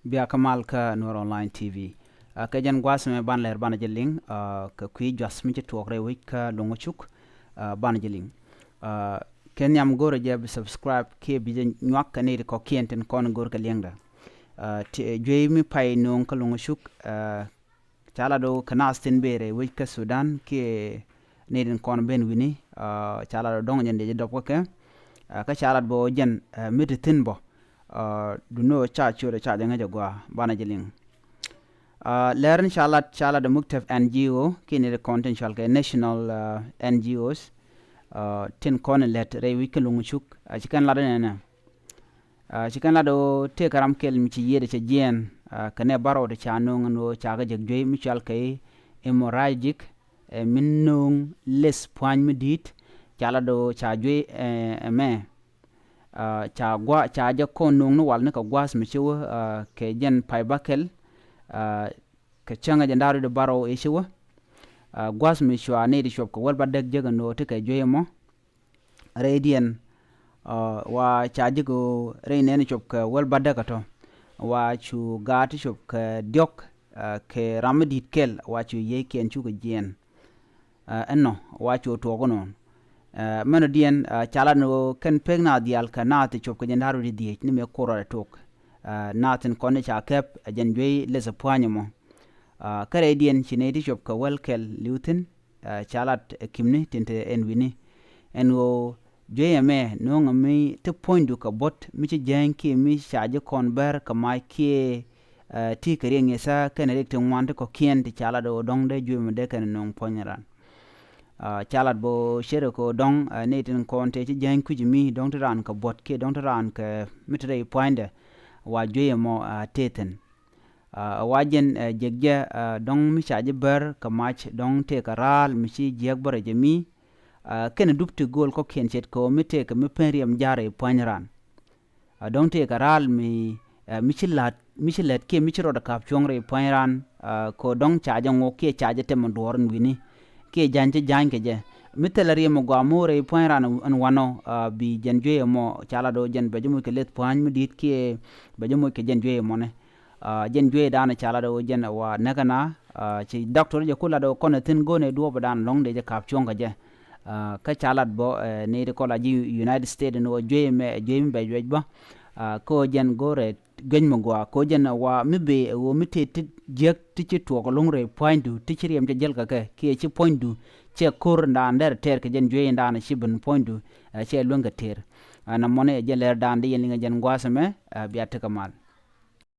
Bia Kamal ka Nuer Online TV. Ka jan gwasme ban Läär ban jeling ka kui jas mi to re week ka longechuk ban jeling. Ken yam gore je subscribe ke bi nyak ka ne ko kienten kon gor ka lengda. Juey mi pay non ka longechuk chala do kanastin bere week ka Sudan ke ne den kon ben wini chala do dong nyande do ko ke ka chala bo jen miditin bo du no cha chure cha denga jagwa bana jeling Läär inshallah the muktaf NGO kini the content shall ke national NGOs tin kon let re week longchuk chikan la dena chikan la do te karam kel mi ci yede ci jen kane baro de cha no no cha ga jeg joy mi chal ke hemorrhagic minnung les point midit chala do cha joy me cha gwa cha ja ko nung no wal ne ka gwas mi chiwa ke jen pai bakel ke changa jandaru de baro e chiwa gwas mi chwa ne di shop ko wal badek jega no te ke joy mo radian wa cha jigo re ne shop ka wal badek to wa chu gati shop ka diok ke ramadit kel wa chu ye ken chu ga jen enno wa chu to gono meno dien chala no ken pegna dial kana te chop ko jandaru di ni me koro tok natin konne cha kep jen joy les poanyamo kare dien chine di chop ka welkel lutin chalat kimni tinte enwini enwo joy me no ngami te pointu ka bot mi ci janki mi chaje konber ka ma ke ti kare ngesa ken rekte mwante ko kien ti chala do dongde joy me de ken non ponyaran chalat bo shere ko dong netin konte ci janku jimi dong ran ka bot ke dong ran ka mitre poinde wa joy mo teten wajen jegje dong mi chaje ber ka mach dong te karal mi ci jeg bare jemi ken dupti gol ko ken chet ko mi te ka mi periam jare poinran dong te karal mi michilat ke mi chiro da kap chongre poinran ko dong chaje ngo ke chaje te mondorn wini ke janje janke je mitelari mo gwamore poinran an wano bi janjoye mo chala do jan bejumo ke let poin mi dit ke bejumo ke janjoye mo ne jen joy dana chala do jen wa nagana ci doctor je kula do kono tin gone do badan long de je kap chonga je ka chalat bo ne de kola ji United States no joy me be joy ba ko jen gore gen mo gwa ko jen wa mi be wo mi te je ti ci to ko long re point du ti ci rem je jel ka ke ci point du ce kur nda nder ter ke jen joy ndana shibun point du ce longa ter na mone je ler dande yen linga jen gwasame biata kamal